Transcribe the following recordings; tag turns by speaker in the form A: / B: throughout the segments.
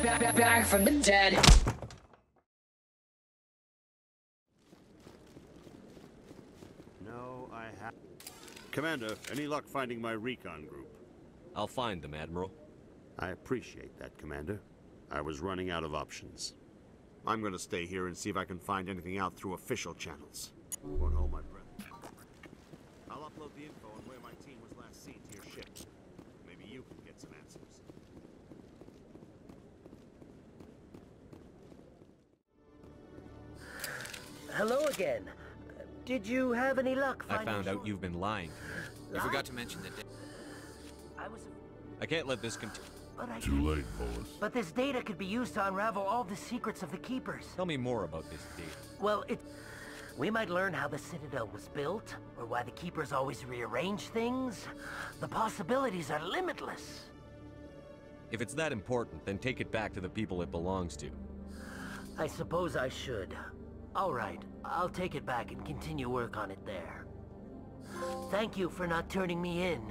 A: back from the dead.
B: No, I have. Commander, any luck finding my recon group?
C: I'll find them, Admiral.
B: I appreciate that, Commander. I was running out of options. I'm gonna stay here and see if I can find anything out through official channels. Won't hold my breath. I'll upload the info on where my team was last seen to your ship. Maybe you can get some answers.
D: Hello again. Did you have any luck
C: I
D: finding...
C: found out you've been lying.
E: You forgot to mention that.
C: I can't let this continue.
F: Too late, Polis.
D: But this data could be used to unravel all the secrets of the Keepers.
C: Tell me more about this data.
D: Well, we might learn how the Citadel was built, or why the Keepers always rearrange things. The possibilities are limitless.
C: If it's that important, then take it back to the people it belongs to.
D: I suppose I should. All right, I'll take it back and continue work on it there. Thank you for not turning me in.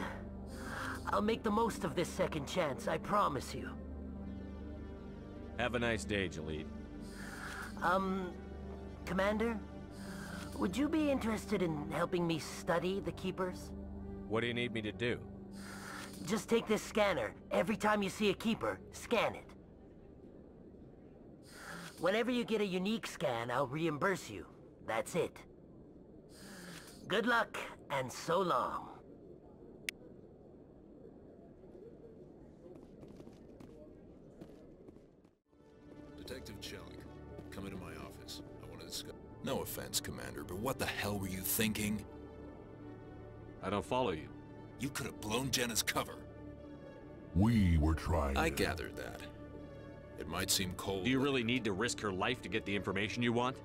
D: I'll make the most of this second chance, I promise you.
C: Have a nice day, Jalid.
D: Commander? Would you be interested in helping me study the Keepers?
C: What do you need me to do?
D: Just take this scanner. Every time you see a Keeper, scan it. Whenever you get a unique scan, I'll reimburse you. That's it. Good luck, and so long.
G: Detective Chellick, come into my office. I want to discuss... No offense, Commander, but what the hell were you thinking?
C: I don't follow you.
G: You could have blown Jenna's cover.
F: We were trying
G: I
F: to...
G: gathered that. It might seem cold.
C: Do you really need to risk her life to get the information you want?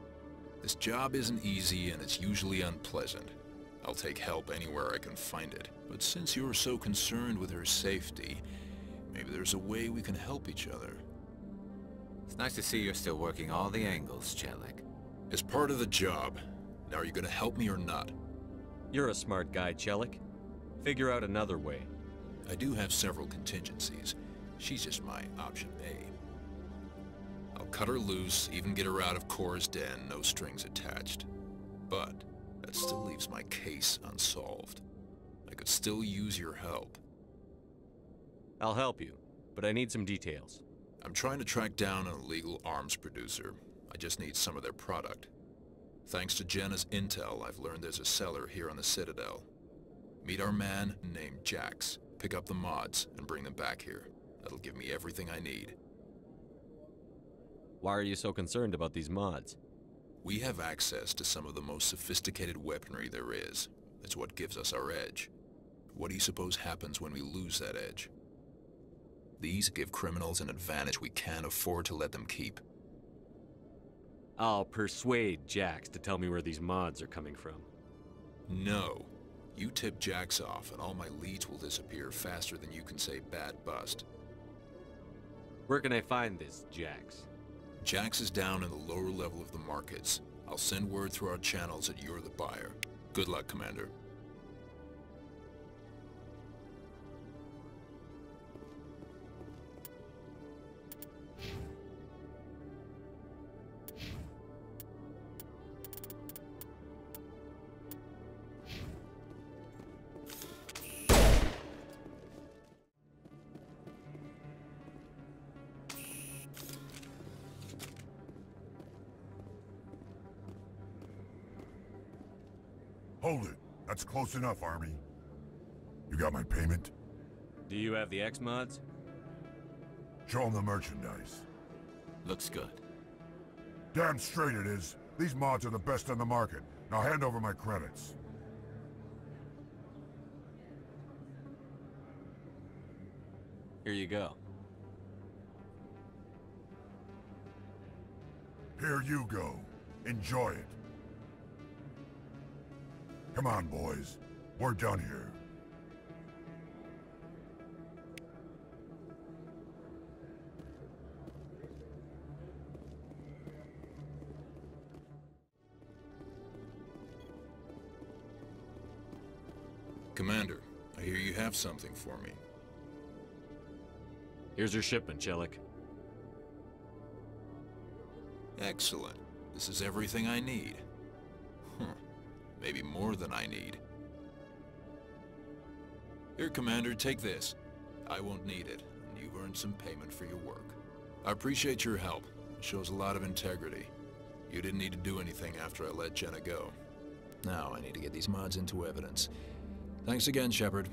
G: This job isn't easy and it's usually unpleasant. I'll take help anywhere I can find it. But since you're so concerned with her safety, maybe there's a way we can help each other.
E: It's nice to see you're still working all the angles, Chellick.
G: As part of the job. Now, are you gonna help me or not?
C: You're a smart guy, Chellick. Figure out another way.
G: I do have several contingencies. She's just my option A. I'll cut her loose, even get her out of Cora's den, no strings attached. But that still leaves my case unsolved. I could still use your help.
C: I'll help you, but I need some details.
G: I'm trying to track down an illegal arms producer. I just need some of their product. Thanks to Jenna's intel, I've learned there's a seller here on the Citadel. Meet our man named Jax, pick up the mods, and bring them back here. That'll give me everything I need.
C: Why are you so concerned about these mods?
G: We have access to some of the most sophisticated weaponry there is. It's what gives us our edge. What do you suppose happens when we lose that edge? These give criminals an advantage we can't afford to let them keep.
C: I'll persuade Jax to tell me where these mods are coming from.
G: No. You tip Jax off and all my leads will disappear faster than you can say bad bust.
C: Where can I find this Jax?
G: Jax is down in the lower level of the markets. I'll send word through our channels that you're the buyer. Good luck, Commander.
F: Hold it. That's close enough, Army. You got my payment?
C: Do you have the X mods?
F: Show them the merchandise.
E: Looks good.
F: Damn straight it is. These mods are the best on the market. Now hand over my credits.
C: Here you go.
F: Here you go. Enjoy it. Come on, boys. We're done here.
G: Commander, I hear you have something for me.
C: Here's your shipment, Chellick.
G: Excellent. This is everything I need. Maybe more than I need. Here, Commander, take this. I won't need it, and you've earned some payment for your work. I appreciate your help. It shows a lot of integrity. You didn't need to do anything after I let Jenna go. Now I need to get these mods into evidence. Thanks again, Shepard.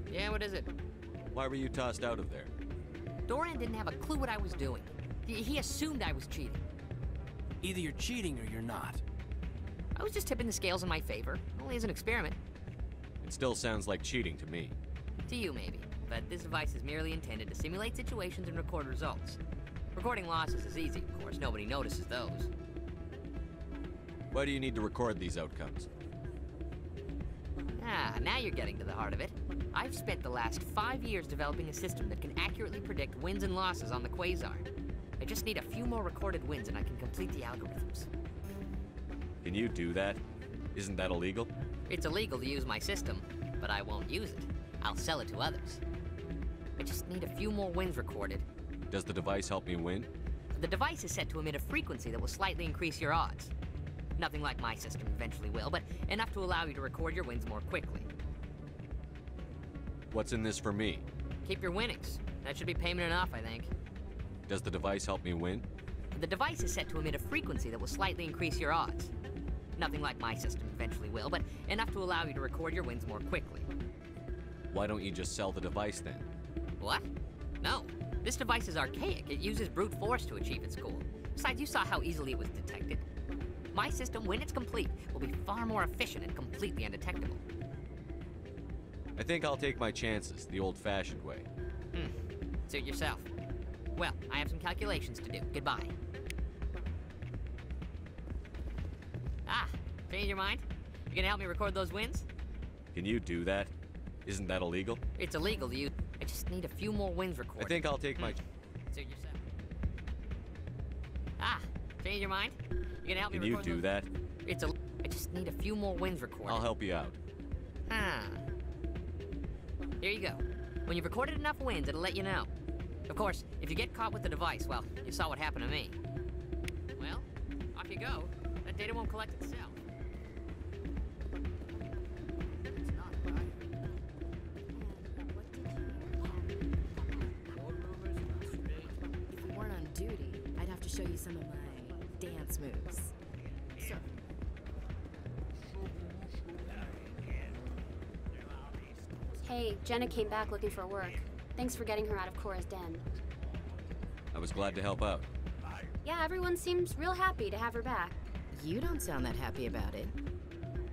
A: Yeah, what is it?
C: Why were you tossed out of there?
A: Doran didn't have a clue what I was doing. He assumed I was cheating.
H: Either you're cheating or you're not.
A: I was just tipping the scales in my favor, only as an experiment.
C: It still sounds like cheating to me.
A: To you, maybe. But this device is merely intended to simulate situations and record results. Recording losses is easy, of course. Nobody notices those.
C: Why do you need to record these outcomes?
A: Ah, now you're getting to the heart of it. I've spent the last 5 years developing a system that can accurately predict wins and losses on the Quasar. I just need a few more recorded wins and I can complete the algorithms.
C: Can you do that? Isn't that illegal?
A: It's illegal to use my system, but I won't use it. I'll sell it to others. I just need a few more wins recorded.
C: Does the device help me win?
A: The device is set to emit a frequency that will slightly increase your odds. Nothing like my system eventually will, but enough to allow you to record your wins more quickly.
C: What's in this for me?
A: Keep your winnings. That should be payment enough, I think.
C: Does the device help me win?
A: The device is set to emit a frequency that will slightly increase your odds. Nothing like my system eventually will, but enough to allow you to record your wins more quickly.
C: Why don't you just sell the device then?
A: What? No. This device is archaic. It uses brute force to achieve its goal. Besides, you saw how easily it was detected. My system, when it's complete, will be far more efficient and completely undetectable.
C: I think I'll take my chances the old-fashioned way.
A: Suit yourself. Well, I have some calculations to do. Goodbye. Ah, change your mind? You gonna help me record those wins?
C: Can you do that? Isn't that illegal?
A: It's illegal to use. I just need a few more wins recorded.
C: I think I'll take my...
A: Suit yourself. Ah, change your mind? You gonna help me
C: Can you
A: record
C: do
A: those?
C: that?
A: It's a. I just need a few more wins recorded.
C: I'll help you out.
A: Here you go. When you've recorded enough wins, it'll let you know. Of course, if you get caught with the device, well, you saw what happened to me. Well, off you go. That data won't collect itself. It's not right.
I: If we weren't on duty, I'd have to show you some of my dance moves. So.
J: Hey, Jenna came back looking for work. Thanks for getting her out of Cora's den.
C: I was glad to help out.
J: Yeah, everyone seems real happy to have her back.
I: You don't sound that happy about it.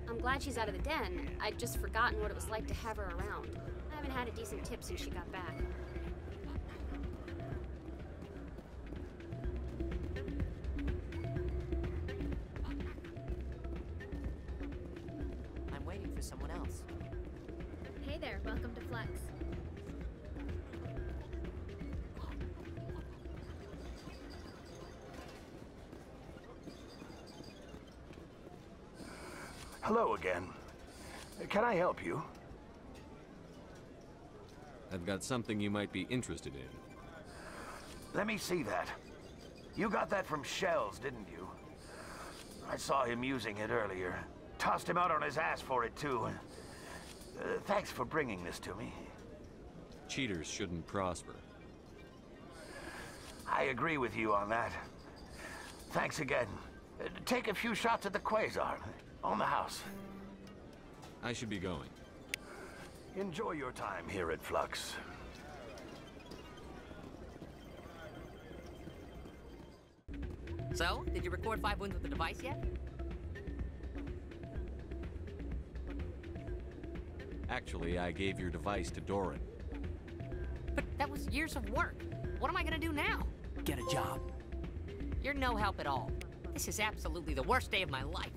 J: I'm glad she's out of the den. I'd just forgotten what it was like to have her around. I haven't had a decent tip since she got back.
A: I'm waiting for someone else.
J: Hey there, welcome to Flex.
K: Hello again. Can I help you?
C: I've got something you might be interested in.
K: Let me see that. You got that from Shells, didn't you? I saw him using it earlier. Tossed him out on his ass for it, too. Thanks for bringing this to me.
C: Cheaters shouldn't prosper.
K: I agree with you on that. Thanks again. Take a few shots at the Quasar. On the house.
C: I should be going.
K: Enjoy your time here at Flux.
A: So, did you record 5 wins with the device yet?
C: Actually, I gave your device to Doran.
A: But that was years of work. What am I gonna do now?
H: Get a job.
A: You're no help at all. This is absolutely the worst day of my life.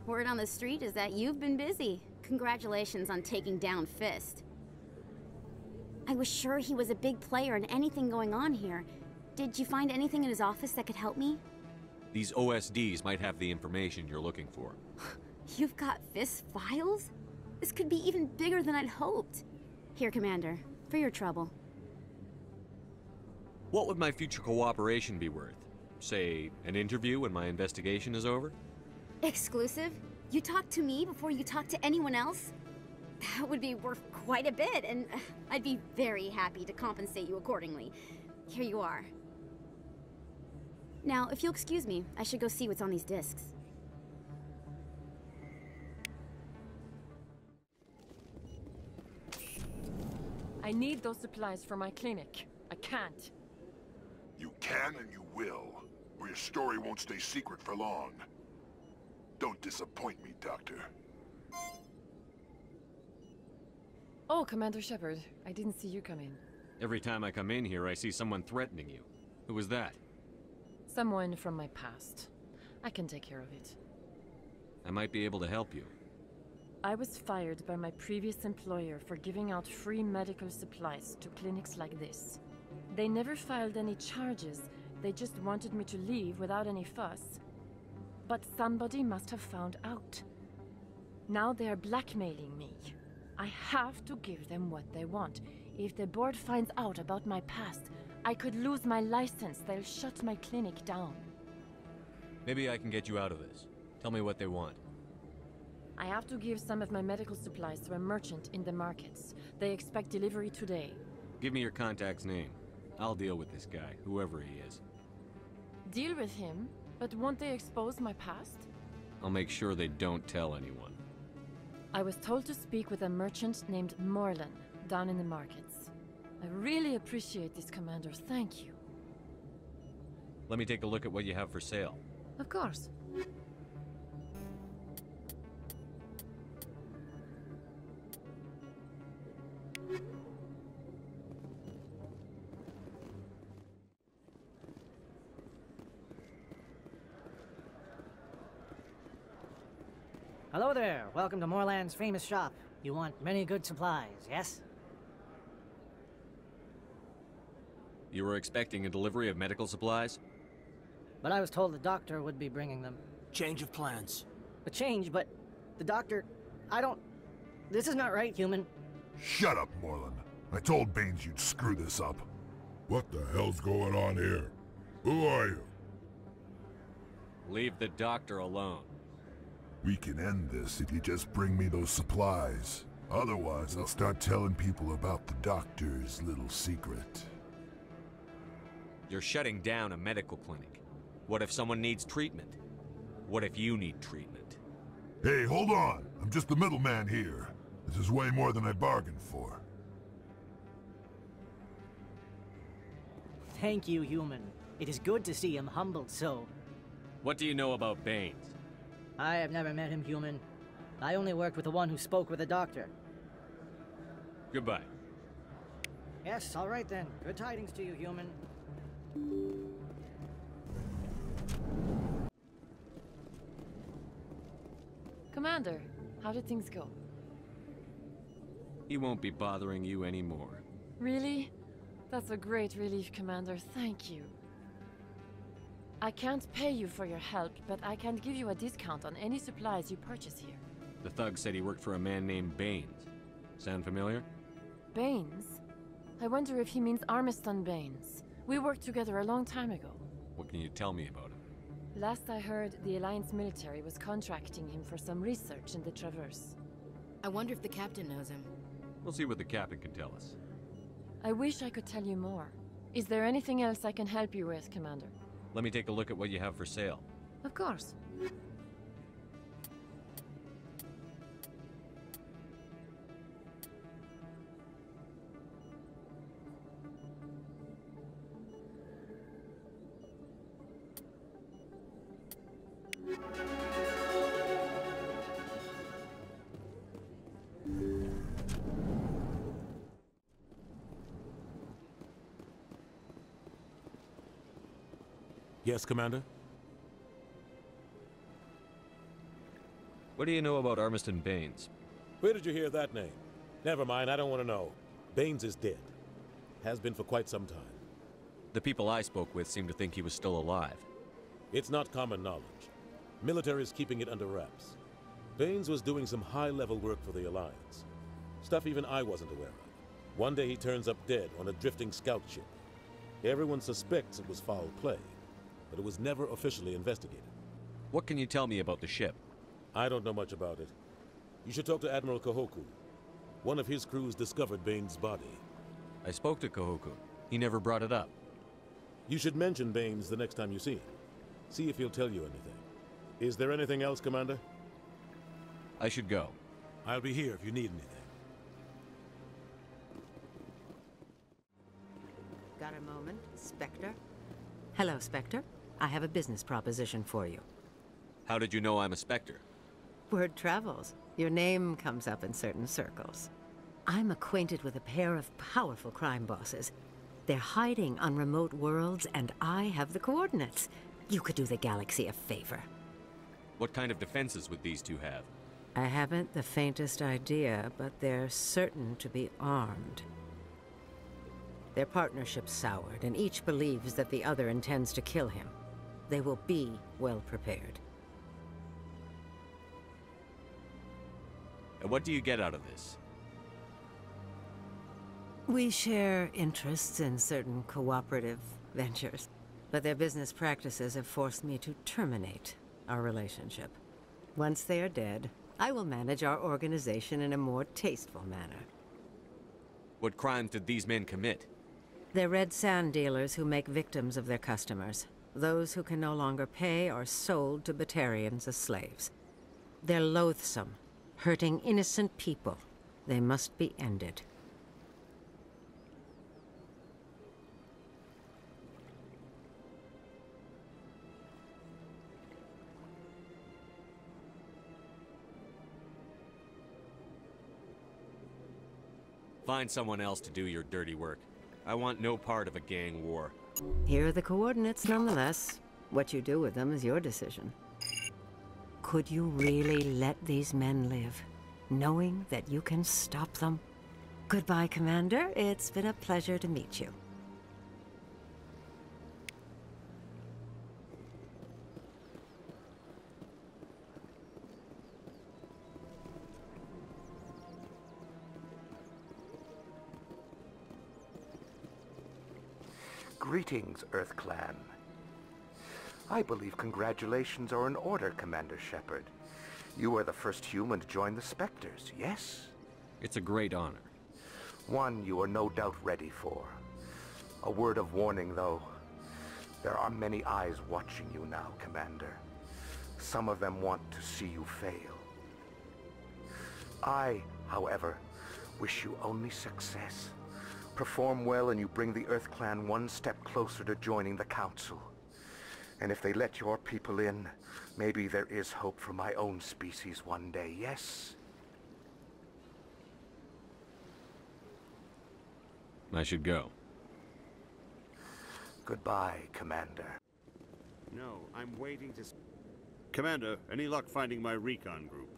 L: Word on the street is that you've been busy. Congratulations on taking down Fist. I was sure he was a big player in anything going on here. Did you find anything in his office that could help me?
C: These OSDs might have the information you're looking for.
L: You've got Fist's files? This could be even bigger than I'd hoped. Here, Commander, for your trouble.
C: What would my future cooperation be worth? Say, an interview when my investigation is over?
L: Exclusive? You talk to me before you talk to anyone else? That would be worth quite a bit, and I'd be very happy to compensate you accordingly. Here you are. Now, if you'll excuse me, I should go see what's on these discs.
M: I need those supplies for my clinic. I can't.
F: You can and you will, or your story won't stay secret for long. Don't disappoint me, Doctor.
M: Oh, Commander Shepard, I didn't see you come in.
C: Every time I come in here, I see someone threatening you. Who was that?
M: Someone from my past. I can take care of it.
C: I might be able to help you.
M: I was fired by my previous employer for giving out free medical supplies to clinics like this. They never filed any charges. They just wanted me to leave without any fuss. But somebody must have found out. Now they are blackmailing me. I have to give them what they want. If the board finds out about my past, I could lose my license. They'll shut my clinic down.
C: Maybe I can get you out of this. Tell me what they want.
M: I have to give some of my medical supplies to a merchant in the markets. They expect delivery today.
C: Give me your contact's name. I'll deal with this guy, whoever he is.
M: Deal with him? But won't they expose my past?
C: I'll make sure they don't tell anyone.
M: I was told to speak with a merchant named Morlan, down in the markets. I really appreciate this, Commander. Thank you.
C: Let me take a look at what you have for sale.
M: Of course.
N: Hello there. Welcome to Morland's famous shop. You want many good supplies, yes?
C: You were expecting a delivery of medical supplies?
N: But I was told the doctor would be bringing them.
H: Change of plans.
N: A change, but the doctor... I don't... This is not right, human.
F: Shut up, Morland. I told Baines you'd screw this up. What the hell's going on here? Who are you?
C: Leave the doctor alone.
F: We can end this if you just bring me those supplies. Otherwise, I'll start telling people about the doctor's little secret.
C: You're shutting down a medical clinic. What if someone needs treatment? What if you need treatment?
F: Hey, hold on. I'm just the middleman here. This is way more than I bargained for.
N: Thank you, human. It is good to see him humbled so.
C: What do you know about Baines?
N: I have never met him, human. I only worked with the one who spoke with the doctor.
C: Goodbye.
N: Yes, all right then. Good tidings to you, human.
M: Commander, how did things go?
C: He won't be bothering you anymore.
M: Really? That's a great relief, Commander. Thank you. I can't pay you for your help, but I can give you a discount on any supplies you purchase here.
C: The thug said he worked for a man named Baines. Sound familiar?
M: Baines? I wonder if he means Armiston Baines. We worked together a long time ago.
C: What can you tell me about him?
M: Last I heard, the Alliance military was contracting him for some research in the Traverse.
I: I wonder if the captain knows him.
C: We'll see what the captain can tell us.
M: I wish I could tell you more. Is there anything else I can help you with, Commander?
C: Let me take a look at what you have for sale.
M: Of course.
O: Yes, Commander?
C: What do you know about Armiston Baines?
O: Where did you hear that name? Never mind, I don't want to know. Baines is dead. Has been for quite some time.
C: The people I spoke with seemed to think he was still alive.
O: It's not common knowledge. Military is keeping it under wraps. Baines was doing some high-level work for the Alliance. Stuff even I wasn't aware of. One day he turns up dead on a drifting scout ship. Everyone suspects it was foul play, but it was never officially investigated.
C: What can you tell me about the ship?
O: I don't know much about it. You should talk to Admiral Kahoku. One of his crews discovered Baines' body.
C: I spoke to Kahoku. He never brought it up.
O: You should mention Baines the next time you see him. See if he'll tell you anything. Is there anything else, Commander?
C: I should go.
O: I'll be here if you need anything.
P: Got a moment, Spectre? Hello, Spectre. I have a business proposition for you.
C: How did you know I'm a Spectre?
P: Word travels. Your name comes up in certain circles. I'm acquainted with a pair of powerful crime bosses. They're hiding on remote worlds, and I have the coordinates. You could do the galaxy a favor.
C: What kind of defenses would these two have?
P: I haven't the faintest idea, but they're certain to be armed. Their partnership's soured, and each believes that the other intends to kill him. They will be well prepared.
C: And what do you get out of this?
P: We share interests in certain cooperative ventures, but their business practices have forced me to terminate our relationship. Once they are dead, I will manage our organization in a more tasteful manner.
C: What crimes did these men commit?
P: They're red sand dealers who make victims of their customers. Those who can no longer pay are sold to Batarians as slaves. They're loathsome, hurting innocent people. They must be ended.
C: Find someone else to do your dirty work. I want no part of a gang war.
P: Here are the coordinates nonetheless. What you do with them is your decision. Could you really let these men live, knowing that you can stop them? Goodbye, Commander. It's been a pleasure to meet you.
Q: Greetings, Earth Clan. I believe congratulations are in order, Commander Shepard. You are the first human to join the Spectres, yes?
C: It's a great honor.
Q: One you are no doubt ready for. A word of warning, though. There are many eyes watching you now, Commander. Some of them want to see you fail. I, however, wish you only success. Perform well and you bring the Earth Clan one step closer to joining the Council. And if they let your people in, maybe there is hope for my own species one day, yes?
C: I should go.
Q: Goodbye, Commander.
B: No, I'm waiting to... Commander, any luck finding my recon group?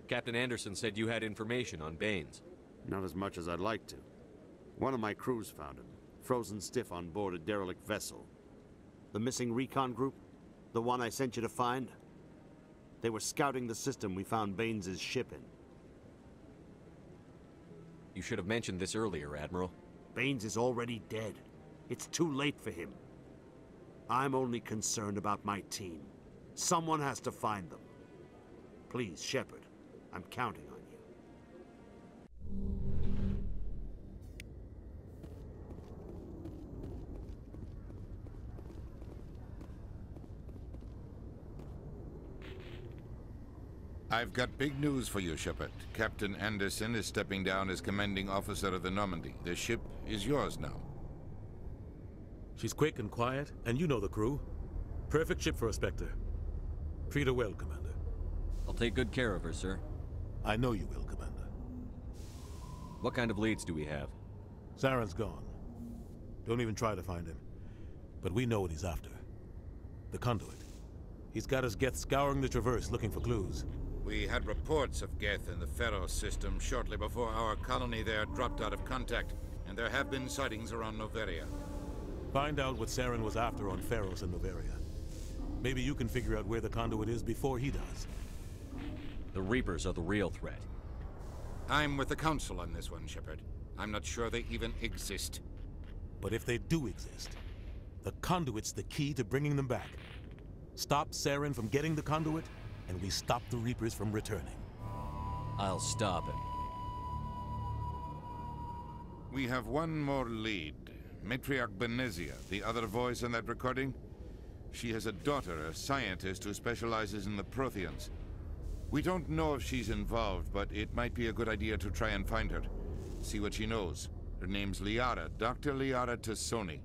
C: Captain Anderson said you had information on Baines.
B: Not as much as I'd like to. One of my crews found him, frozen stiff on board a derelict vessel. The missing recon group? The one I sent you to find? They were scouting the system we found Baines' ship in.
C: You should have mentioned this earlier, Admiral.
B: Baines is already dead. It's too late for him. I'm only concerned about my team. Someone has to find them. Please, Shepard, I'm counting on you.
R: I've got big news for you, Shepard. Captain Anderson is stepping down as commanding officer of the Normandy. The ship is yours now.
O: She's quick and quiet, and you know the crew. Perfect ship for a Spectre. Treat her well, Commander.
C: I'll take good care of her, sir.
O: I know you will, Commander.
C: What kind of leads do we have?
O: Saren's gone. Don't even try to find him. But we know what he's after. The conduit. He's got his Geth scouring the Traverse looking for clues.
R: We had reports of Geth in the Pharos system shortly before our colony there dropped out of contact, and there have been sightings around Noveria.
O: Find out what Saren was after on Pharos and Noveria. Maybe you can figure out where the conduit is before he does.
C: The Reapers are the real threat.
R: I'm with the Council on this one, Shepard. I'm not sure they even exist.
O: But if they do exist, the conduit's the key to bringing them back. Stop Saren from getting the conduit, and we stop the Reapers from returning.
C: I'll stop him.
R: We have one more lead. Matriarch Benezia, the other voice in that recording. She has a daughter, a scientist who specializes in the Protheans. We don't know if she's involved, but it might be a good idea to try and find her. See what she knows. Her name's Liara, Dr. Liara Tassoni.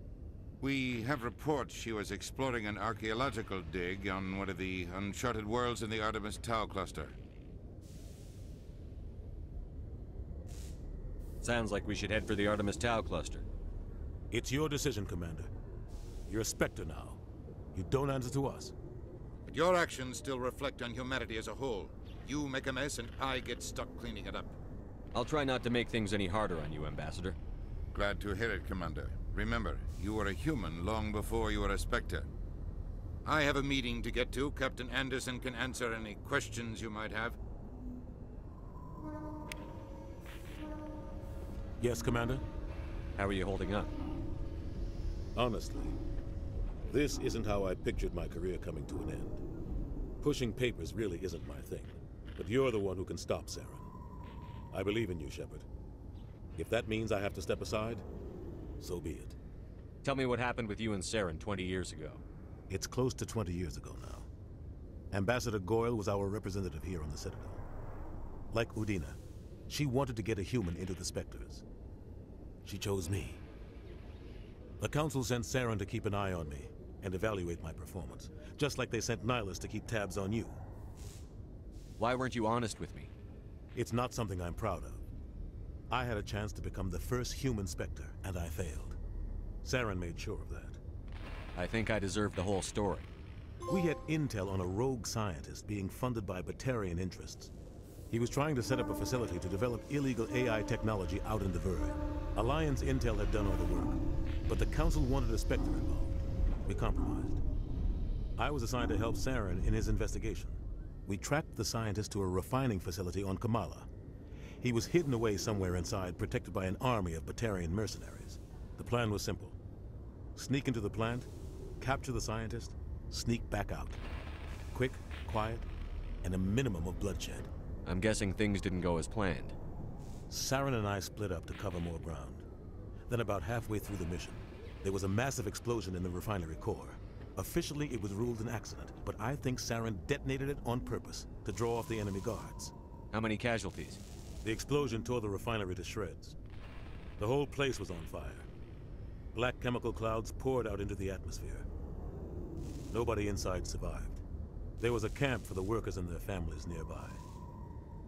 R: We have reports she was exploring an archaeological dig on one of the uncharted worlds in the Artemis Tau cluster.
C: Sounds like we should head for the Artemis Tau cluster.
O: It's your decision, Commander. You're a Spectre now. You don't answer to us.
R: But your actions still reflect on humanity as a whole. You make a mess and I get stuck cleaning it up.
C: I'll try not to make things any harder on you, Ambassador.
R: Glad to hear it, Commander. Remember, you were a human long before you were a Spectre. I have a meeting to get to. Captain Anderson can answer any questions you might have.
O: Yes, Commander?
C: How are you holding up?
O: Honestly, this isn't how I pictured my career coming to an end. Pushing papers really isn't my thing, but you're the one who can stop Saren. I believe in you, Shepard. If that means I have to step aside, so be it.
C: Tell me what happened with you and Saren 20 years ago.
O: It's close to 20 years ago now. Ambassador Goyle was our representative here on the Citadel. Like Udina, she wanted to get a human into the Spectres. She chose me. The Council sent Saren to keep an eye on me and evaluate my performance, just like they sent Nihilus to keep tabs on you.
C: Why weren't you honest with me?
O: It's not something I'm proud of. I had a chance to become the first human Spectre, and I failed. Saren made sure of that.
C: I think I deserve the whole story.
O: We had intel on a rogue scientist being funded by Batarian interests. He was trying to set up a facility to develop illegal AI technology out in the Veri. Alliance intel had done all the work, but the Council wanted a Spectre involved. We compromised. I was assigned to help Saren in his investigation. We tracked the scientist to a refining facility on Kamala. He was hidden away somewhere inside, protected by an army of Batarian mercenaries. The plan was simple. Sneak into the plant, capture the scientist, sneak back out. Quick, quiet, and a minimum of bloodshed.
C: I'm guessing things didn't go as planned.
O: Saren and I split up to cover more ground. Then about halfway through the mission, there was a massive explosion in the refinery core. Officially, it was ruled an accident, but I think Saren detonated it on purpose to draw off the enemy guards.
C: How many casualties?
O: The explosion tore the refinery to shreds. The whole place was on fire. Black chemical clouds poured out into the atmosphere. Nobody inside survived. There was a camp for the workers and their families nearby.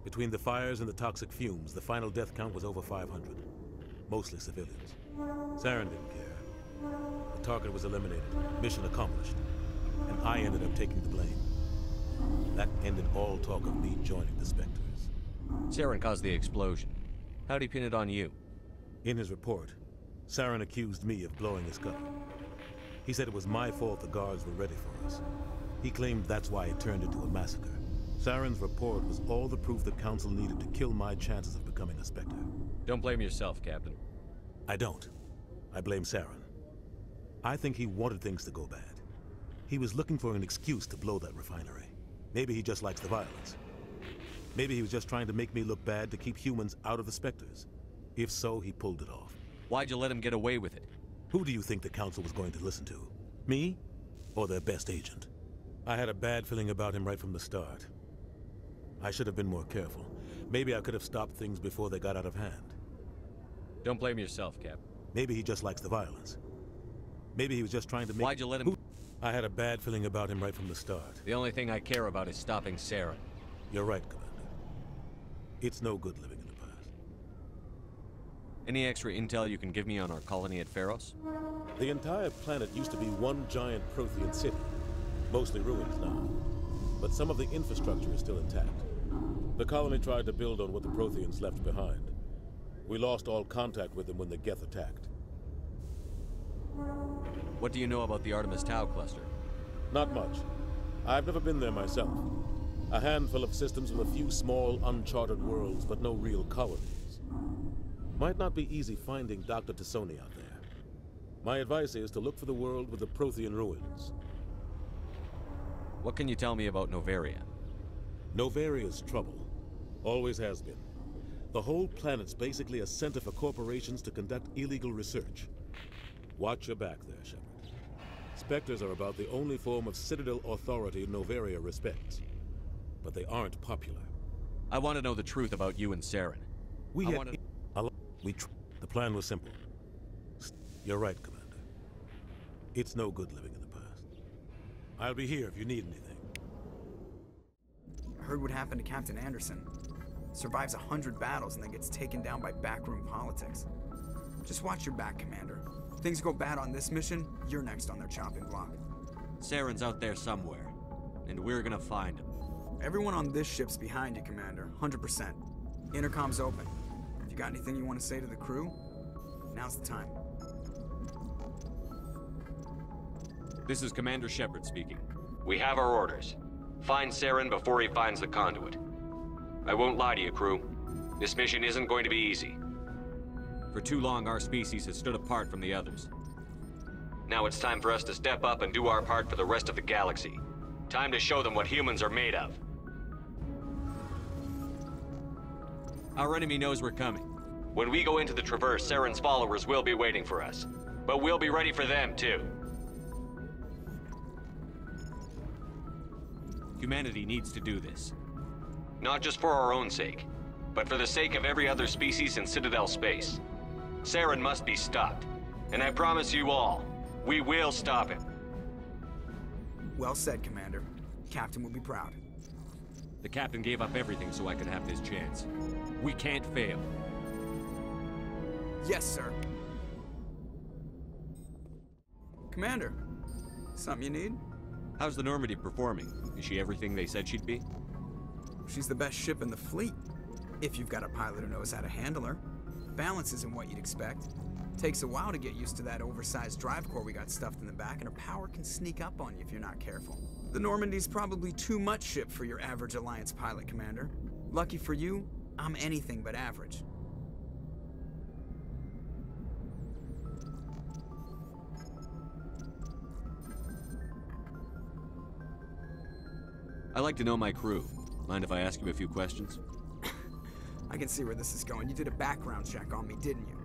O: Between the fires and the toxic fumes, the final death count was over 500. Mostly civilians. Saren didn't care. The target was eliminated, mission accomplished, and I ended up taking the blame. That ended all talk of me joining the Spectres.
C: Saren caused the explosion. How'd he pin it on you?
O: In his report, Saren accused me of blowing his cover. He said it was my fault the guards were ready for us. He claimed that's why it turned into a massacre. Saren's report was all the proof the Council needed to kill my chances of becoming a Spectre.
C: Don't blame yourself, Captain.
O: I don't. I blame Saren. I think he wanted things to go bad. He was looking for an excuse to blow that refinery. Maybe he just likes the violence. Maybe he was just trying to make me look bad to keep humans out of the Spectres. If so, he pulled it off.
C: Why'd you let him get away with it?
O: Who do you think the Council was going to listen to? Me? Or their best agent? I had a bad feeling about him right from the start. I should have been more careful. Maybe I could have stopped things before they got out of hand.
C: Don't blame yourself, Cap.
O: Maybe he just likes the violence. Maybe he was just trying to make...
C: Why'd you let him...
O: I had a bad feeling about him right from the start.
C: The only thing I care about is stopping Saren.
O: You're right, Commander. It's no good living in the past.
C: Any extra intel you can give me on our colony at Pharos?
O: The entire planet used to be one giant Prothean city. Mostly ruins now. But some of the infrastructure is still intact. The colony tried to build on what the Protheans left behind. We lost all contact with them when the Geth attacked.
C: What do you know about the Artemis Tau cluster?
O: Not much. I've never been there myself. A handful of systems with a few small, uncharted worlds, but no real colonies. Might not be easy finding Dr. Tassoni out there. My advice is to look for the world with the Prothean ruins.
C: What can you tell me about Novaria?
O: Novaria's trouble. Always has been. The whole planet's basically a center for corporations to conduct illegal research. Watch your back there, Shepard. Spectres are about the only form of Citadel authority Novaria respects. But they aren't popular.
C: I want to know the truth about you and Saren.
O: The plan was simple. You're right, Commander. It's no good living in the past. I'll be here if you need anything.
S: Heard what happened to Captain Anderson. Survives 100 battles and then gets taken down by backroom politics. Just watch your back, Commander. If things go bad on this mission, you're next on their chopping block.
C: Saren's out there somewhere, and we're gonna find him.
S: Everyone on this ship's behind you, Commander. 100%. Intercom's open. If you got anything you want to say to the crew, now's the time.
C: This is Commander Shepard speaking.
T: We have our orders. Find Saren before he finds the conduit. I won't lie to you, crew. This mission isn't going to be easy.
C: For too long, our species has stood apart from the others.
T: Now it's time for us to step up and do our part for the rest of the galaxy. Time to show them what humans are made of.
C: Our enemy knows we're coming.
T: When we go into the Traverse, Saren's followers will be waiting for us. But we'll be ready for them, too.
C: Humanity needs to do this.
T: Not just for our own sake, but for the sake of every other species in Citadel space. Saren must be stopped. And I promise you all, we will stop him.
S: Well said, Commander. Captain will be proud.
C: The Captain gave up everything so I could have this chance. We can't fail.
S: Yes, sir. Commander, something you need?
C: How's the Normandy performing? Is she everything they said she'd be?
S: She's the best ship in the fleet, if you've got a pilot who knows how to handle her. Balance isn't what you'd expect. Takes a while to get used to that oversized drive core we got stuffed in the back, and her power can sneak up on you if you're not careful. The Normandy's probably too much ship for your average Alliance pilot, Commander. Lucky for you, I'm anything but average.
C: I like to know my crew. Mind if I ask you a few questions?
S: I can see where this is going. You did a background check on me, didn't you?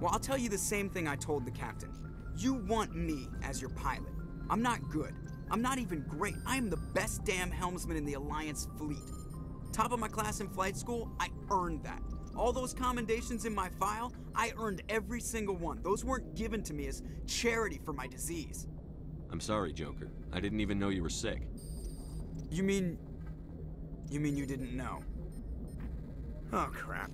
S: Well, I'll tell you the same thing I told the captain. You want me as your pilot. I'm not good. I'm not even great. I am the best damn helmsman in the Alliance fleet. Top of my class in flight school, I earned that. All those commendations in my file, I earned every single one. Those weren't given to me as charity for my disease.
C: I'm sorry, Joker. I didn't even know you were sick.
S: You mean you didn't know? Oh, crap.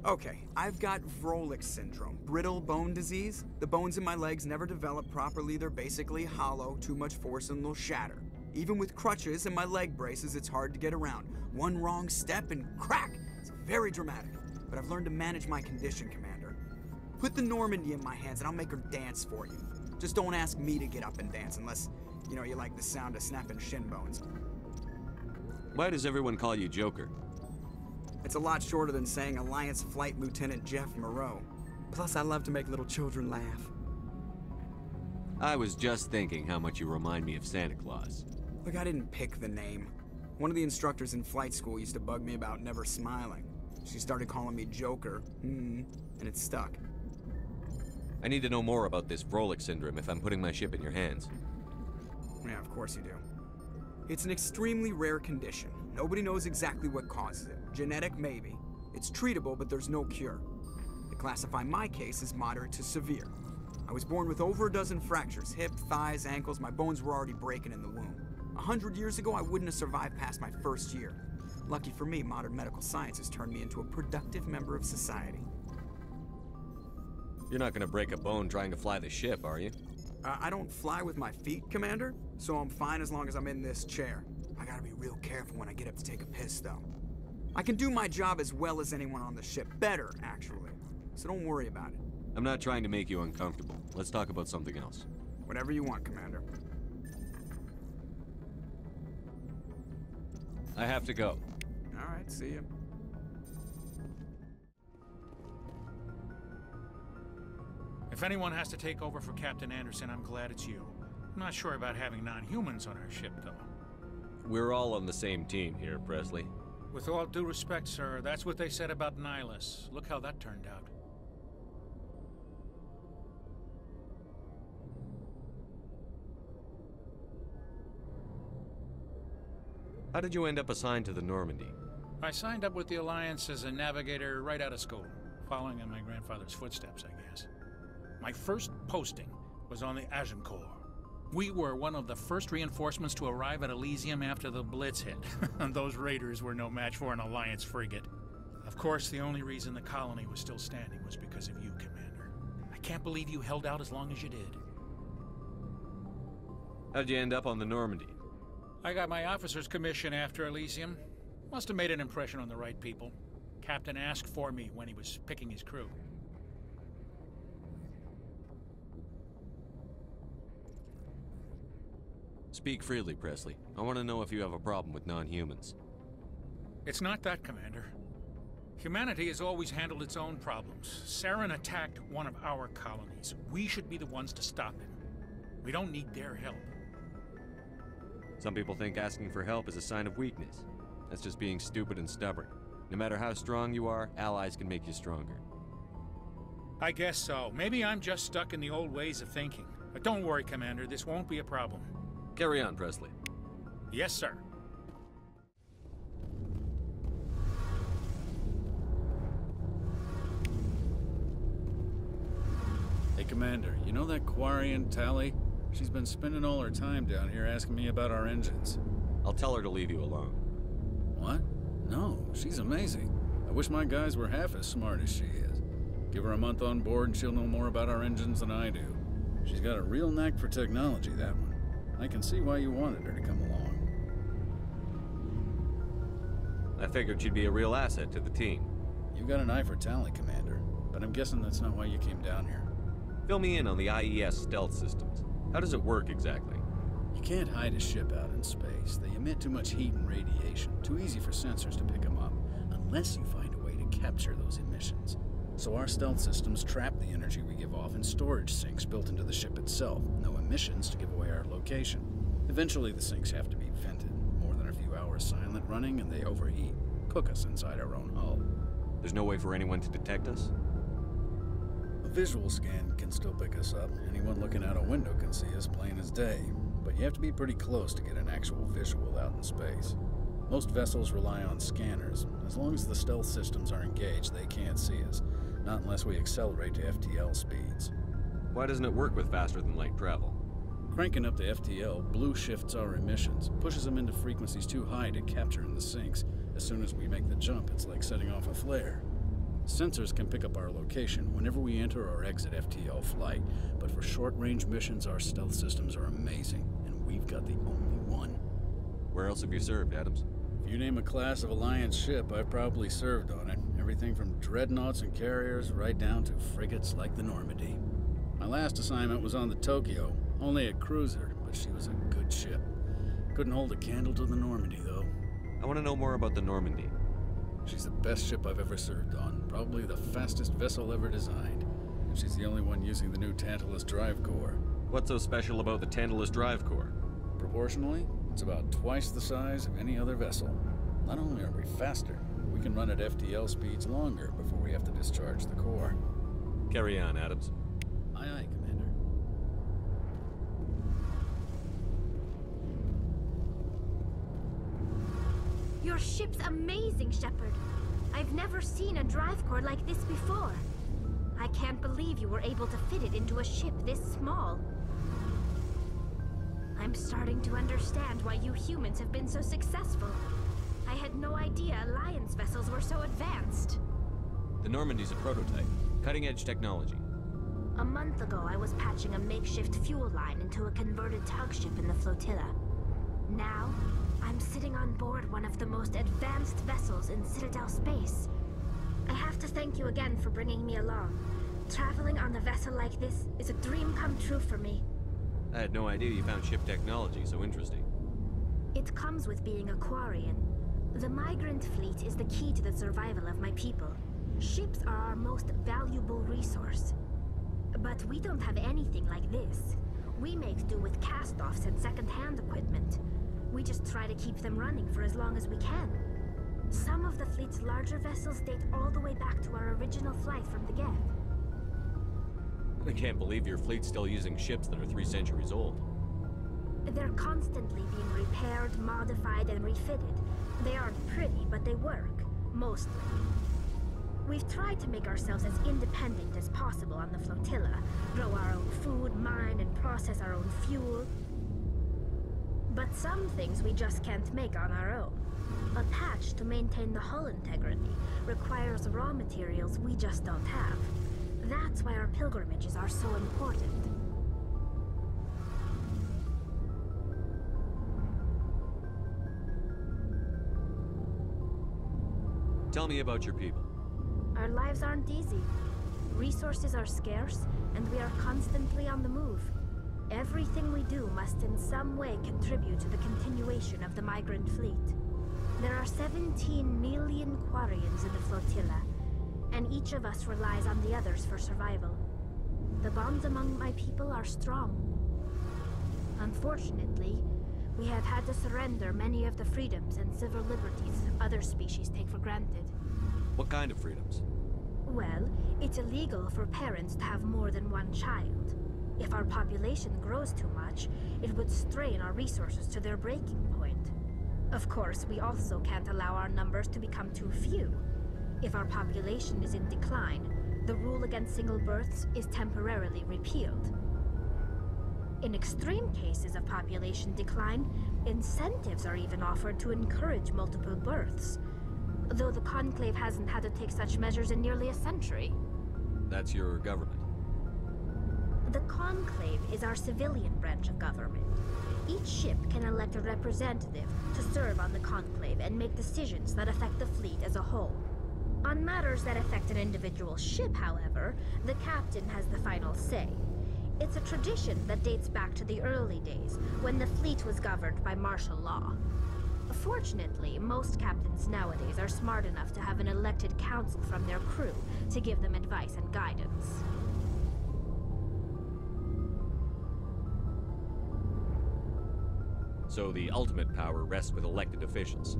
S: Okay, I've got Vrolik syndrome, brittle bone disease. The bones in my legs never develop properly. They're basically hollow, too much force and they'll shatter. Even with crutches and my leg braces, it's hard to get around. One wrong step and crack! It's very dramatic. But I've learned to manage my condition, Commander. Put the Normandy in my hands and I'll make her dance for you. Just don't ask me to get up and dance unless, you know, you like the sound of snapping shin bones.
C: Why does everyone call you Joker?
S: It's a lot shorter than saying Alliance Flight Lieutenant Jeff Moreau. Plus, I love to make little children laugh.
C: I was just thinking how much you remind me of Santa Claus.
S: Look, I didn't pick the name. One of the instructors in flight school used to bug me about never smiling. She started calling me Joker, and it stuck.
C: I need to know more about this Vrolik syndrome if I'm putting my ship in your hands.
S: Yeah, of course you do. It's an extremely rare condition. Nobody knows exactly what causes it. Genetic, maybe. It's treatable, but there's no cure. They classify my case as moderate to severe. I was born with over a dozen fractures, hip, thighs, ankles. My bones were already breaking in the womb. 100 years ago, I wouldn't have survived past my first year. Lucky for me, modern medical science has turned me into a productive member of society.
C: You're not gonna break a bone trying to fly the ship, are you?
S: I don't fly with my feet, Commander, so I'm fine as long as I'm in this chair. I gotta be real careful when I get up to take a piss, though. I can do my job as well as anyone on the ship. Better, actually. So don't worry about it.
T: I'm not trying to make you uncomfortable. Let's talk about something else.
S: Whatever you want, Commander.
T: I have to go.
S: All right, see you.
U: If anyone has to take over for Captain Anderson, I'm glad it's you. I'm not sure about having non-humans on our ship, though.
C: We're all on the same team here, Presley.
U: With all due respect, sir, that's what they said about Nihilus. Look how that turned out.
C: How did you end up assigned to the Normandy?
U: I signed up with the Alliance as a navigator right out of school, following in my grandfather's footsteps, I guess. My first posting was on the Agincourt. We were one of the first reinforcements to arrive at Elysium after the Blitz hit. And those raiders were no match for an Alliance frigate. Of course, the only reason the colony was still standing was because of you, Commander. I can't believe you held out as long as you did.
C: How'd you end up on the Normandy?
U: I got my officer's commission after Elysium. Must have made an impression on the right people. Captain asked for me when he was picking his crew.
C: Speak freely, Presley. I want to know if you have a problem with non-humans.
U: It's not that, Commander. Humanity has always handled its own problems. Saren attacked one of our colonies. We should be the ones to stop him. We don't need their help.
C: Some people think asking for help is a sign of weakness. That's just being stupid and stubborn. No matter how strong you are, allies can make you stronger.
U: I guess so. Maybe I'm just stuck in the old ways of thinking. But don't worry, Commander. This won't be a problem.
C: Carry on, Presley.
U: Yes, sir.
V: Hey, Commander, you know that Quarian, Tally? She's been spending all her time down here asking me about our engines.
C: I'll tell her to leave you alone.
V: What? No, she's amazing. I wish my guys were half as smart as she is. Give her a month on board and she'll know more about our engines than I do. She's got a real knack for technology, that one. I can see why you wanted her to come along.
C: I figured she'd be a real asset to the team.
V: You've got an eye for Tally, Commander, but I'm guessing that's not why you came down here.
C: Fill me in on the IES stealth systems. How does it work exactly?
V: You can't hide a ship out in space. They emit too much heat and radiation. Too easy for sensors to pick them up, unless you find a way to capture those emissions. So our stealth systems trap the energy we give off in storage sinks built into the ship itself. No emissions to give away our location. Eventually the sinks have to be vented. More than a few hours silent running and they overheat. Cook us inside our own hull.
C: There's no way for anyone to detect us?
V: A visual scan can still pick us up. Anyone looking out a window can see us plain as day. But you have to be pretty close to get an actual visual out in space. Most vessels rely on scanners. As long as the stealth systems are engaged, they can't see us. Not unless we accelerate to FTL speeds.
C: Why doesn't it work with faster-than-light travel?
V: Cranking up to FTL blue shifts our emissions, pushes them into frequencies too high to capture in the sinks. As soon as we make the jump, it's like setting off a flare. Sensors can pick up our location whenever we enter or exit FTL flight, but for short-range missions, our stealth systems are amazing, and we've got the only one.
C: Where else have you served, Adams?
V: If you name a class of Alliance ship, I've probably served on it. Everything from dreadnoughts and carriers right down to frigates like the Normandy. My last assignment was on the Tokyo, only a cruiser, but she was a good ship. Couldn't hold a candle to the Normandy, though.
C: I want to know more about the Normandy.
V: She's the best ship I've ever served on, probably the fastest vessel ever designed. And she's the only one using the new Tantalus drive core.
C: What's so special about the Tantalus drive core?
V: Proportionally, it's about twice the size of any other vessel. Not only are we faster, we can run at FTL speeds longer before we have to discharge the core.
C: Carry on, Adams.
V: Aye, aye, Commander.
W: Your ship's amazing, Shepard. I've never seen a drive core like this before. I can't believe you were able to fit it into a ship this small. I'm starting to understand why you humans have been so successful. I had no idea Alliance vessels were so advanced.
C: The Normandy's a prototype. Cutting-edge technology.
W: A month ago, I was patching a makeshift fuel line into a converted tug ship in the flotilla. Now, I'm sitting on board one of the most advanced vessels in Citadel space. I have to thank you again for bringing me along. Traveling on a vessel like this is a dream come true for me.
C: I had no idea you found ship technology so interesting.
W: It comes with being a Quarian. The migrant fleet is the key to the survival of my people. Ships are our most valuable resource. But we don't have anything like this. We make do with cast-offs and second-hand equipment. We just try to keep them running for as long as we can. Some of the fleet's larger vessels date all the way back to our original flight from the Geth.
C: I can't believe your fleet's still using ships that are 3 centuries old.
W: They're constantly being repaired, modified, and refitted. They aren't pretty, but they work. Mostly. We've tried to make ourselves as independent as possible on the flotilla. Grow our own food, mine, and process our own fuel. But some things we just can't make on our own. A patch to maintain the hull integrity requires raw materials we just don't have. That's why our pilgrimages are so important.
C: Tell me about your people.
W: Our lives aren't easy. Resources are scarce, and we are constantly on the move. Everything we do must in some way contribute to the continuation of the migrant fleet. There are 17 million Quarians in the flotilla, and each of us relies on the others for survival. The bonds among my people are strong. Unfortunately, we have had to surrender many of the freedoms and civil liberties other species take for granted.
C: What kind of freedoms?
W: Well, it's illegal for parents to have more than one child. If our population grows too much, it would strain our resources to their breaking point. Of course, we also can't allow our numbers to become too few. If our population is in decline, the rule against single births is temporarily repealed. In extreme cases of population decline, incentives are even offered to encourage multiple births, though the Conclave hasn't had to take such measures in nearly a century.
C: That's your government.
W: The Conclave is our civilian branch of government. Each ship can elect a representative to serve on the Conclave and make decisions that affect the fleet as a whole. On matters that affect an individual ship, however, the captain has the final say. It's a tradition that dates back to the early days, when the fleet was governed by martial law. Fortunately, most captains nowadays are smart enough to have an elected council from their crew to give them advice and guidance.
C: So the ultimate power rests with elected officials.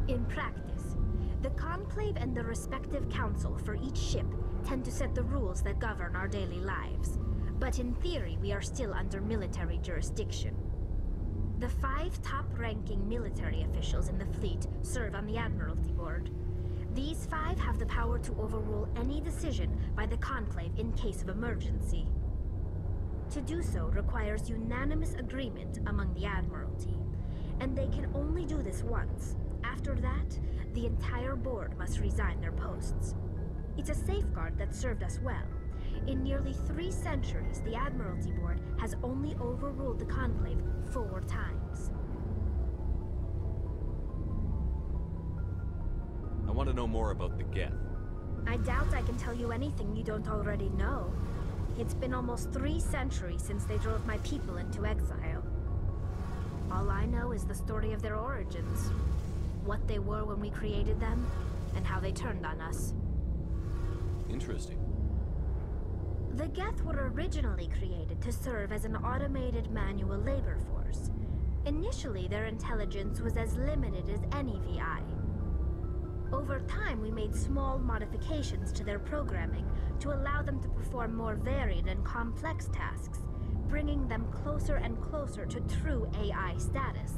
W: In practice, the Conclave and the respective council for each ship tend to set the rules that govern our daily lives. But in theory, we are still under military jurisdiction. The 5 top-ranking military officials in the fleet serve on the Admiralty Board. These 5 have the power to overrule any decision by the Conclave in case of emergency. To do so requires unanimous agreement among the Admiralty, and they can only do this once. After that, the entire board must resign their posts. It's a safeguard that served us well. In nearly 3 centuries, the Admiralty Board has only overruled the Conclave 4 times.
C: I want to know more about the Geth.
W: I doubt I can tell you anything you don't already know. It's been almost 3 centuries since they drove my people into exile. All I know is the story of their origins, what they were when we created them, and how they turned on us.
C: Interesting.
W: The Geth were originally created to serve as an automated manual labor force. Initially, their intelligence was as limited as any VI. Over time, we made small modifications to their programming to allow them to perform more varied and complex tasks, bringing them closer and closer to true AI status.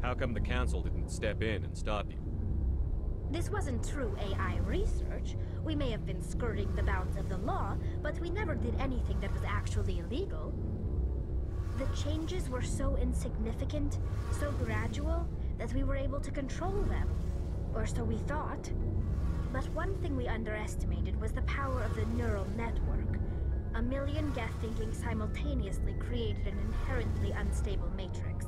C: How come the Council didn't step in and stop you?
W: This wasn't true AI research. We may have been skirting the bounds of the law, but we never did anything that was actually illegal. The changes were so insignificant, so gradual, that we were able to control them. Or so we thought. But one thing we underestimated was the power of the neural network. A million Geth thinking simultaneously created an inherently unstable matrix.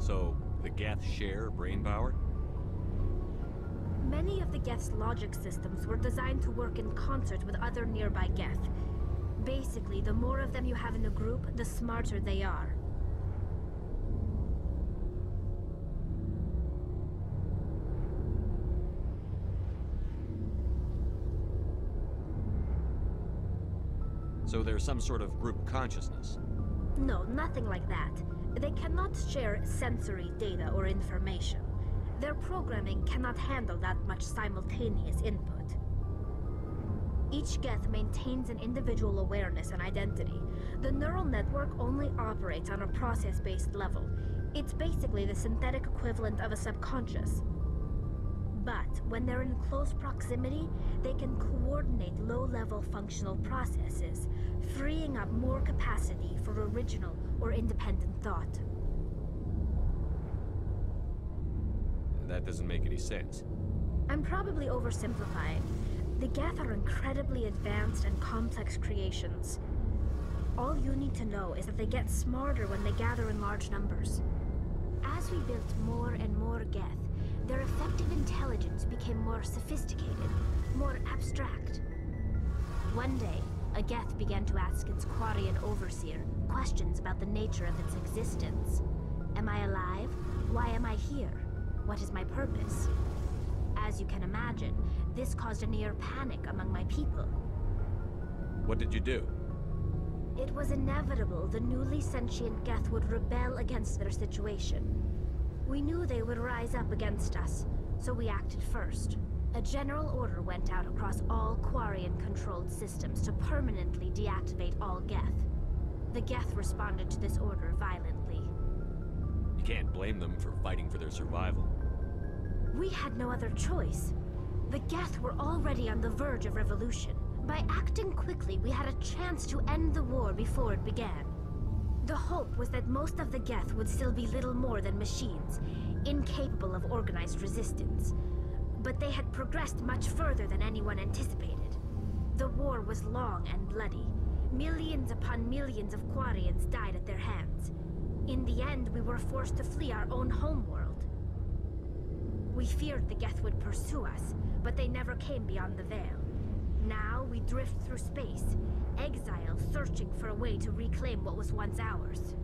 C: So, the Geth share brain power?
W: Many of the Geth's logic systems were designed to work in concert with other nearby Geth. Basically, the more of them you have in a group, the smarter they are.
C: So there's some sort of group consciousness?
W: No, nothing like that. They cannot share sensory data or information. Their programming cannot handle that much simultaneous input. Each Geth maintains an individual awareness and identity. The neural network only operates on a process-based level. It's basically the synthetic equivalent of a subconscious. But when they're in close proximity, they can coordinate low-level functional processes, freeing up more capacity for original or independent thought.
C: That doesn't make any sense.
W: I'm probably oversimplifying. The Geth are incredibly advanced and complex creations. All you need to know is that they get smarter when they gather in large numbers. As we built more and more Geth, their effective intelligence became more sophisticated, more abstract. One day, a Geth began to ask its Quarian overseer questions about the nature of its existence. Am I alive? Why am I here? What is my purpose? As you can imagine, this caused a near panic among my people.
C: What did you do?
W: It was inevitable the newly sentient Geth would rebel against their situation. We knew they would rise up against us, so we acted first. A general order went out across all Quarian-controlled systems to permanently deactivate all Geth. The Geth responded to this order violently.
C: You can't blame them for fighting for their survival.
W: We had no other choice. The Geth were already on the verge of revolution. By acting quickly, we had a chance to end the war before it began. The hope was that most of the Geth would still be little more than machines, incapable of organized resistance. But they had progressed much further than anyone anticipated. The war was long and bloody. Millions upon millions of Quarians died at their hands. In the end, we were forced to flee our own homeworld. We feared the Geth would pursue us, but they never came beyond the Veil. Now we drift through space, exiles searching for a way to reclaim what was once ours.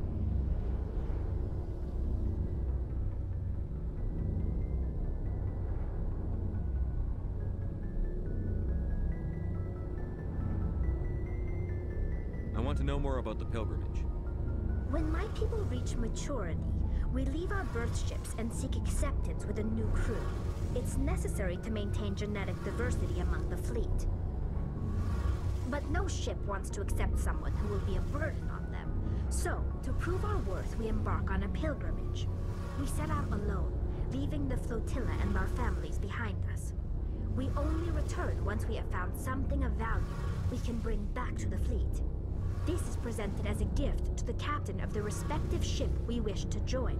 C: I want to know more about the pilgrimage.
W: When my people reach maturity, we leave our birth ships and seek acceptance with a new crew. It's necessary to maintain genetic diversity among the fleet. But no ship wants to accept someone who will be a burden on them. So, to prove our worth, we embark on a pilgrimage. We set out alone, leaving the flotilla and our families behind us. We only return once we have found something of value we can bring back to the fleet. This is presented as a gift to the captain of the respective ship we wish to join.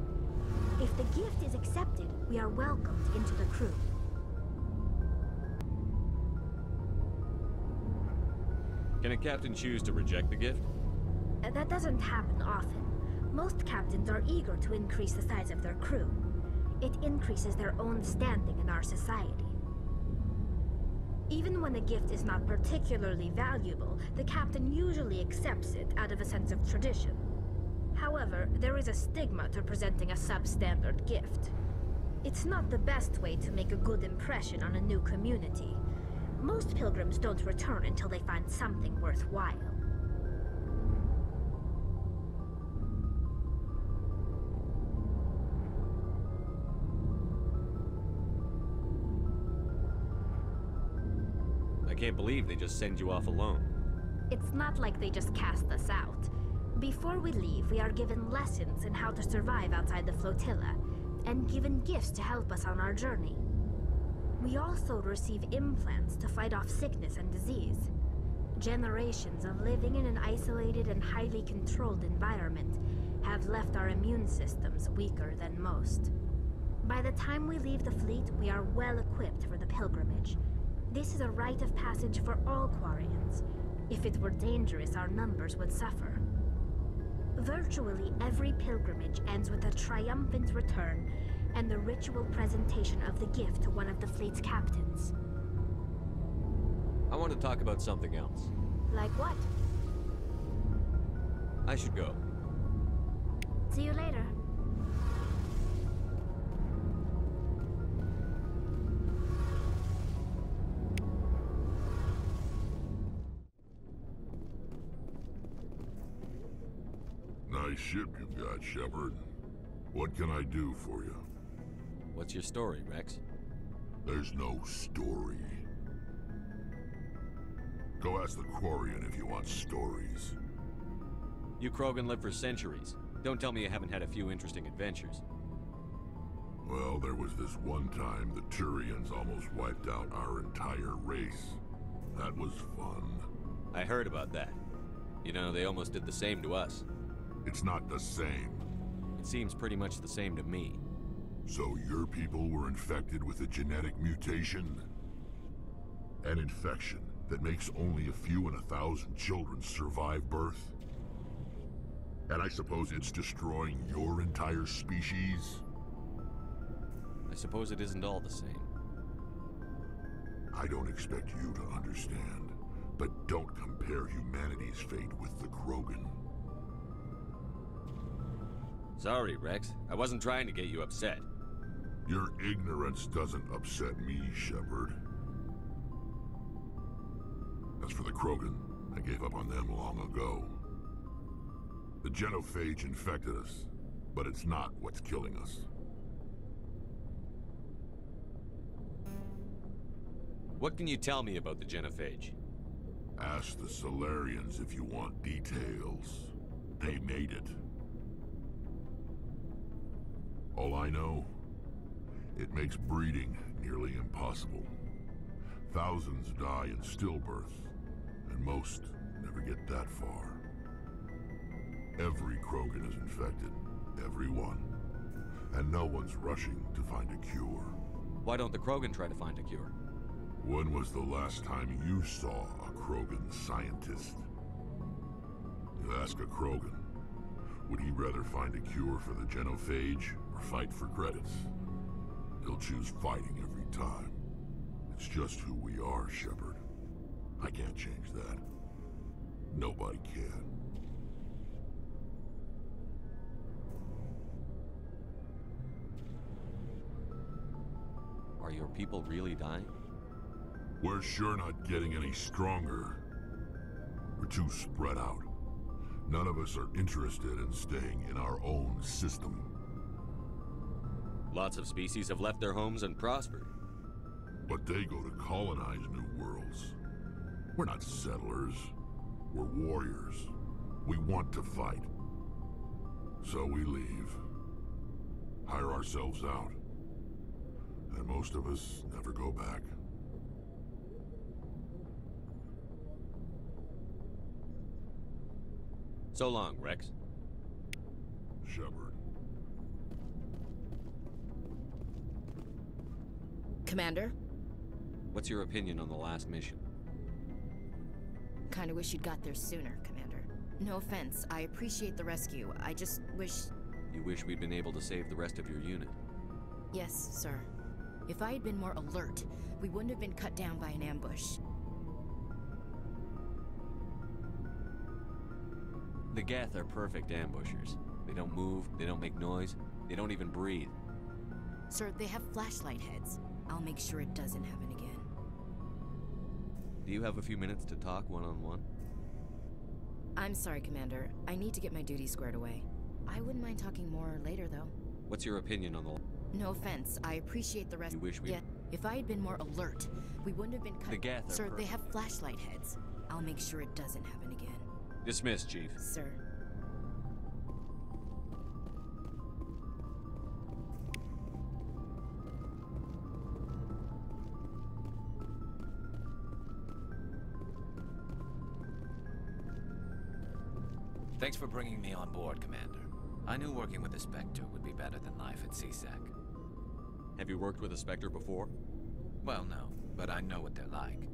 W: If the gift is accepted, we are welcomed into the crew.
C: Can a captain choose to reject the gift?
W: That doesn't happen often. Most captains are eager to increase the size of their crew. It increases their own standing in our society. Even when a gift is not particularly valuable, the captain usually accepts it out of a sense of tradition. However, there is a stigma to presenting a substandard gift. It's not the best way to make a good impression on a new community. Most pilgrims don't return until they find something worthwhile.
C: I can't believe they just send you off alone.
W: It's not like they just cast us out. Before we leave, we are given lessons in how to survive outside the flotilla, and given gifts to help us on our journey. We also receive implants to fight off sickness and disease. Generations of living in an isolated and highly controlled environment have left our immune systems weaker than most. By the time we leave the fleet, we are well equipped for the pilgrimage. This is a rite of passage for all Quarians. If it were dangerous, our numbers would suffer. Virtually every pilgrimage ends with a triumphant return and the ritual presentation of the gift to one of the fleet's captains.
C: I want to talk about something else.
W: Like what?
C: I should go.
W: See you later.
F: Nice ship you've got, Shepard. What can I do for you?
C: What's your story, Rex?
F: There's no story. Go ask the Quarian if you want stories.
C: You Krogan live for centuries. Don't tell me you haven't had a few interesting adventures.
F: Well, there was this one time the Turians almost wiped out our entire race. That was fun.
C: I heard about that. You know, they almost did the same to us.
F: It's not the same.
C: It seems pretty much the same to me.
F: So your people were infected with a genetic mutation? An infection that makes only a few in 1,000 children survive birth? And I suppose it's destroying your entire species?
C: I suppose it isn't all the same.
F: I don't expect you to understand, but don't compare humanity's fate with the Krogan.
C: Sorry, Rex. I wasn't trying to get you upset.
F: Your ignorance doesn't upset me, Shepard. As for the Krogan, I gave up on them long ago. The genophage infected us, but it's not what's killing us.
C: What can you tell me about the genophage?
F: Ask the Solarians if you want details. They made it. All I know, it makes breeding nearly impossible. Thousands die in stillbirth, and most never get that far. Every Krogan is infected, every one. And no one's rushing to find a cure.
C: Why don't the Krogan try to find a cure?
F: When was the last time you saw a Krogan scientist? You ask a Krogan, would he rather find a cure for the genophage or fight for credits? He'll choose fighting every time. It's just who we are, Shepard. I can't change that. Nobody can.
C: Are your people really dying?
F: We're sure not getting any stronger. We're too spread out. None of us are interested in staying in our own system.
C: Lots of species have left their homes and prospered.
F: But they go to colonize new worlds. We're not settlers. We're warriors. We want to fight. So we leave. Hire ourselves out. And most of us never go back.
C: So long, Rex.
F: Shepard.
I: Commander?
C: What's your opinion on the last mission?
I: Kinda wish you'd got there sooner, Commander. No offense, I appreciate the rescue. I just wish...
C: You wish we'd been able to save the rest of your unit?
I: Yes, sir. If I had been more alert, we wouldn't have been cut down by an ambush.
C: The Geth are perfect ambushers. They don't move, they don't make noise, they don't even breathe.
I: Sir, they have flashlight heads. I'll make sure it doesn't happen again.
C: Do you have a few minutes to talk one-on-one?
I: I'm sorry, Commander. I need to get my duties squared away. I wouldn't mind talking more later, though.
C: What's your opinion on the...
I: No offense, I appreciate the rest.
C: You wish we...
I: Yet, if I had been more alert, we wouldn't have been cut...
C: The Geth are
I: Sir,
C: perfect.
I: they have flashlight heads. I'll make sure it doesn't happen again.
C: Dismissed, Chief.
I: Sir.
D: Thanks for bringing me on board, Commander. I knew working with the Spectre would be better than life at CSEC.
C: Have you worked with a Spectre before?
D: Well, no, but I know what they're like.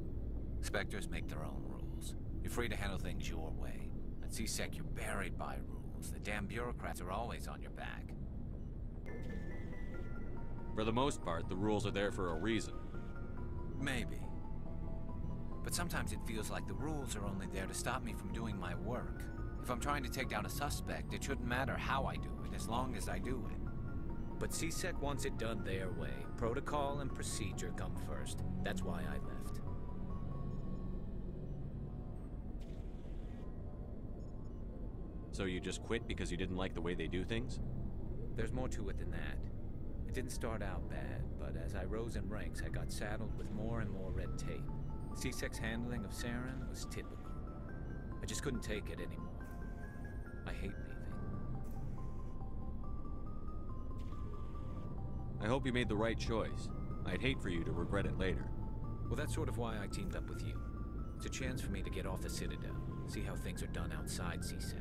D: Spectres make their own rules. You're free to handle things your way. At CSEC, you're buried by rules. The damn bureaucrats are always on your back.
C: For the most part, the rules are there for a reason.
D: Maybe. But sometimes it feels like the rules are only there to stop me from doing my work. If I'm trying to take down a suspect, it shouldn't matter how I do it, as long as I do it. But CSEC wants it done their way. Protocol and procedure come first. That's why I left.
C: So you just quit because you didn't like the way they do things?
D: There's more to it than that. It didn't start out bad, but as I rose in ranks, I got saddled with more and more red tape. CSEC's handling of Saren was typical. I just couldn't take it anymore. I hate leaving.
C: I hope you made the right choice. I'd hate for you to regret it later.
D: Well, that's sort of why I teamed up with you. It's a chance for me to get off the Citadel, see how things are done outside CSEC.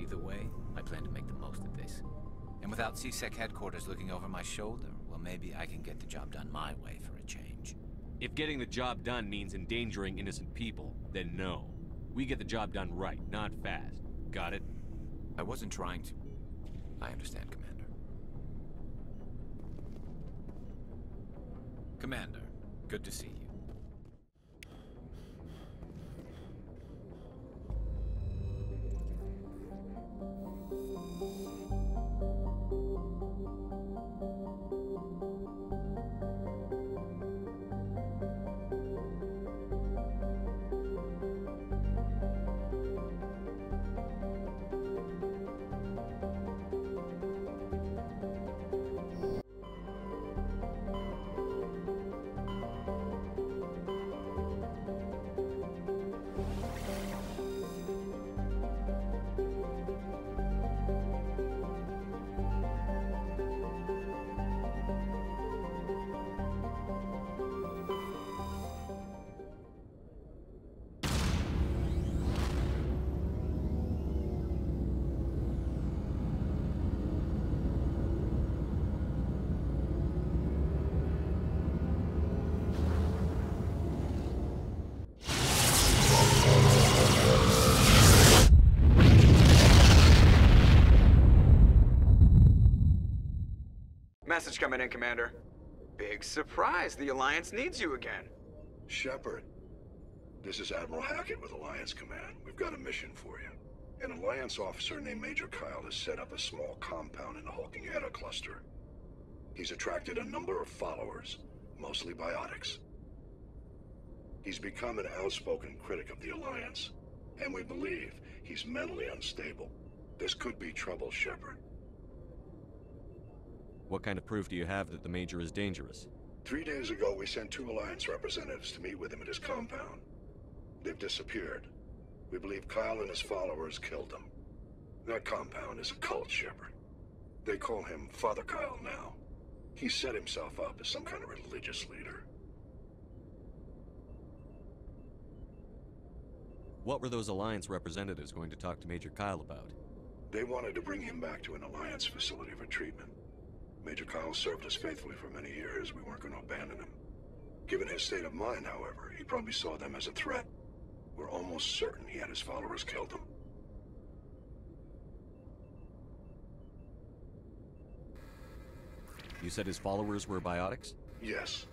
D: Either way, I plan to make the most of this. And without CSEC headquarters looking over my shoulder, well, maybe I can get the job done my way for a change.
C: If getting the job done means endangering innocent people, then no. We get the job done right, not fast. Got it?
D: I wasn't trying to. I understand, Commander. Commander, good to see you.
E: Message coming in, Commander. Big surprise, the Alliance needs you again.
G: Shepard, this is Admiral Hackett with Alliance Command. We've got a mission for you. An Alliance officer named Major Kyle has set up a small compound in the Hulking Eta cluster. He's attracted a number of followers, mostly biotics. He's become an outspoken critic of the Alliance, and we believe he's mentally unstable. This could be trouble, Shepard.
C: What kind of proof do you have that the Major is dangerous?
G: 3 days ago, we sent 2 Alliance representatives to meet with him at his compound. They've disappeared. We believe Kyle and his followers killed them. That compound is a cult, Shepard. They call him Father Kyle now. He set himself up as some kind of religious leader.
C: What were those Alliance representatives going to talk to Major Kyle about?
G: They wanted to bring him back to an Alliance facility for treatment. Major Kyle served us faithfully for many years. We weren't going to abandon him. Given his state of mind, however, he probably saw them as a threat. We're almost certain he had his followers killed him.
C: You said his followers were biotics?
G: Yes.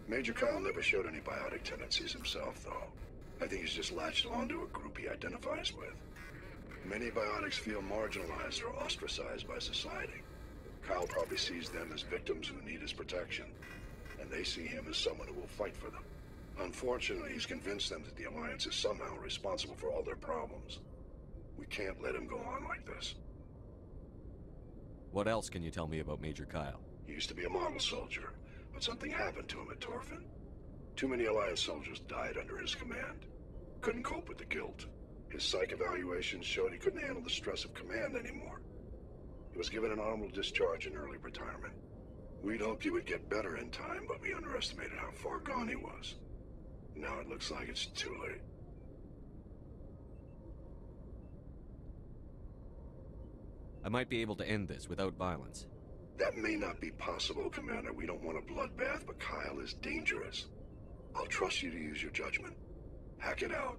G: Major Kyle never showed any biotic tendencies himself, though. I think he's just latched onto a group he identifies with. Many biotics feel marginalized or ostracized by society. Kyle probably sees them as victims who need his protection, and they see him as someone who will fight for them. Unfortunately, he's convinced them that the Alliance is somehow responsible for all their problems. We can't let him go on like this.
C: What else can you tell me about Major Kyle?
G: He used to be a model soldier, but something happened to him at Torfin. Too many Alliance soldiers died under his command. Couldn't cope with the guilt. His psych evaluations showed he couldn't handle the stress of command anymore. He was given an honorable discharge in early retirement. We'd hoped he would get better in time, but we underestimated how far gone he was. Now it looks like it's too late.
C: I might be able to end this without violence.
G: That may not be possible, Commander. We don't want a bloodbath, but Kyle is dangerous. I'll trust you to use your judgment. Hack it out.